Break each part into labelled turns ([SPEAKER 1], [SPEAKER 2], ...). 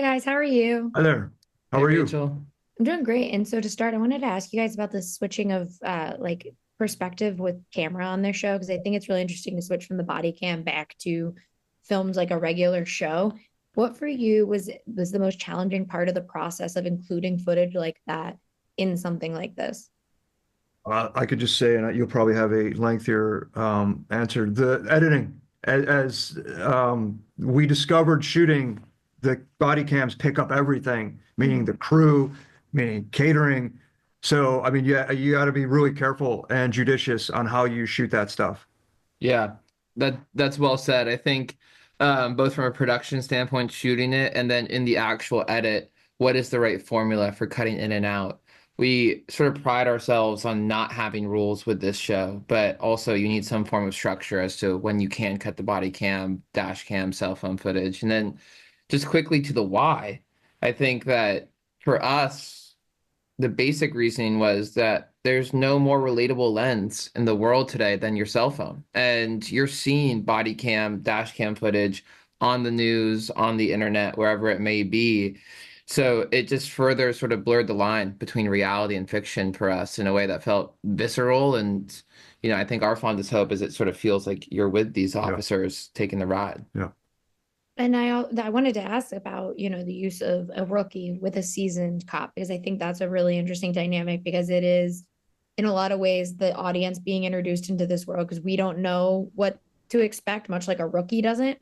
[SPEAKER 1] Hi guys, how are you?
[SPEAKER 2] Hi there. How
[SPEAKER 3] Hey,
[SPEAKER 2] are you?
[SPEAKER 3] Rachel.
[SPEAKER 1] I'm doing great. And so to start, I wanted to ask you guys about the switching of perspective with camera on their show because I think it's really interesting to switch from the body cam back to films like a regular show. What for you was the most challenging part of the process of including footage like that in something like this?
[SPEAKER 2] I could just say, and you'll probably have a lengthier answer. The editing, as we discovered shooting, the body cams pick up everything, meaning the crew, meaning catering. So, I mean, yeah, you got to be really careful and judicious on how you shoot that stuff.
[SPEAKER 3] Yeah, that's well said. I think both from a production standpoint, shooting it, and then in the actual edit, what is the right formula for cutting in and out? We sort of pride ourselves on not having rules with this show, but also you need some form of structure as to when you can cut the body cam, dash cam, cell phone footage. And then just quickly to the why, I think that for us, the basic reasoning was that there's no more relatable lens in the world today than your cell phone. And you're seeing body cam, dash cam footage on the news, on the internet, wherever it may be. So it just further sort of blurred the line between reality and fiction for us in a way that felt visceral. And, I think our fondest hope is it sort of feels like you're with these
[SPEAKER 2] Yeah,
[SPEAKER 3] officers taking the ride.
[SPEAKER 2] yeah.
[SPEAKER 1] And I wanted to ask about, the use of a rookie with a seasoned cop because I think that's a really interesting dynamic because it is in a lot of ways the audience being introduced into this world because we don't know what to expect, much like a rookie doesn't.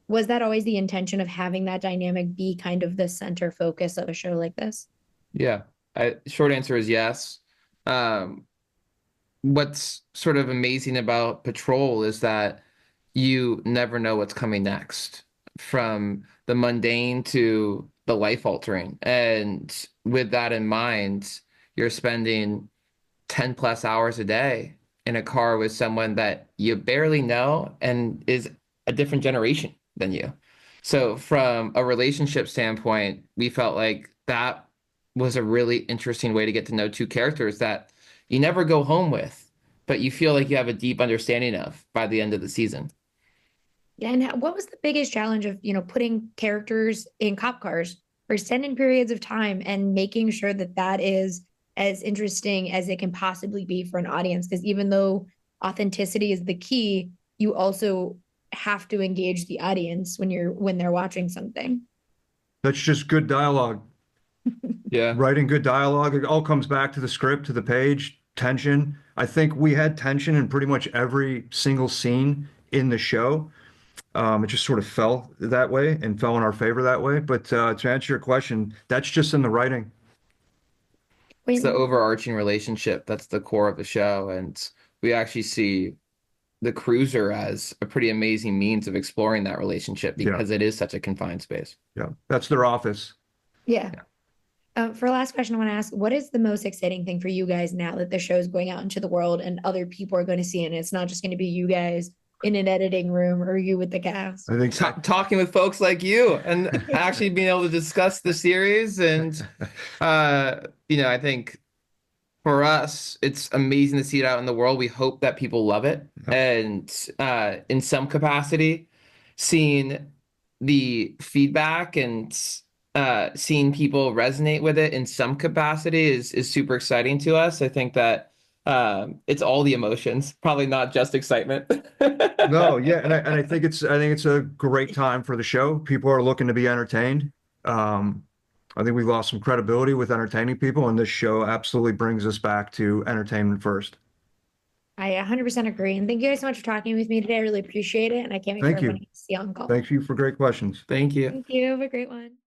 [SPEAKER 1] Was that always the intention of having that dynamic be kind of the center focus of a show like this?
[SPEAKER 3] Yeah. Short answer is yes. Um, what's sort of amazing about Patrol is that you never know what's coming next, from the mundane to the life altering. And with that in mind, you're spending 10 plus hours a day in a car with someone that you barely know and is a different generation than you. So, from a relationship standpoint, we felt like that was a really interesting way to get to know two characters that you never go home with, but you feel like you have a deep understanding of by the end of the season.
[SPEAKER 1] Yeah, and what was the biggest challenge of, putting characters in cop cars for extended periods of time and making sure that that is as interesting as it can possibly be for an audience? Because even though authenticity is the key, you also have to engage the audience when they're watching something.
[SPEAKER 2] That's just good dialogue.
[SPEAKER 3] Yeah.
[SPEAKER 2] Writing good dialogue. It all comes back to the script, to the page, tension. I think we had tension in pretty much every single scene in the show. It just sort of fell that way and fell in our favor that way. But to answer your question, that's just in the writing.
[SPEAKER 3] It's the
[SPEAKER 1] When
[SPEAKER 3] overarching relationship that's the core of the show. And we actually see the cruiser as a pretty amazing means of exploring that relationship
[SPEAKER 2] Yeah,
[SPEAKER 3] because it is such a confined space.
[SPEAKER 2] yeah. That's their office.
[SPEAKER 1] Yeah.
[SPEAKER 3] Yeah.
[SPEAKER 1] For last question, I want to ask, what is the most exciting thing for you guys now that the show is going out into the world and other people are going to see it? And it's not just going to be you guys in an editing room or you with the cast.
[SPEAKER 2] I think
[SPEAKER 3] Talking with folks like you and actually being able to discuss the series and I think for us it's amazing to see it out in the world. We hope that people love it,
[SPEAKER 2] yeah.
[SPEAKER 3] and in some capacity seeing the feedback and seeing people resonate with it in some capacity is super exciting to us. I think that it's all the emotions, probably not just excitement.
[SPEAKER 2] No, yeah, and I think it's a great time for the show. People are looking to be entertained. Um, I think we've lost some credibility with entertaining people, and this show absolutely brings us back to entertainment first.
[SPEAKER 1] I 100% agree. And thank you guys so much for talking with me today. I really appreciate it. And I can't wait for
[SPEAKER 2] Thank
[SPEAKER 1] everyone
[SPEAKER 2] you.
[SPEAKER 1] to see you on call.
[SPEAKER 2] Thank you for great questions.
[SPEAKER 3] Thank you.
[SPEAKER 1] Thank you. Have a great one.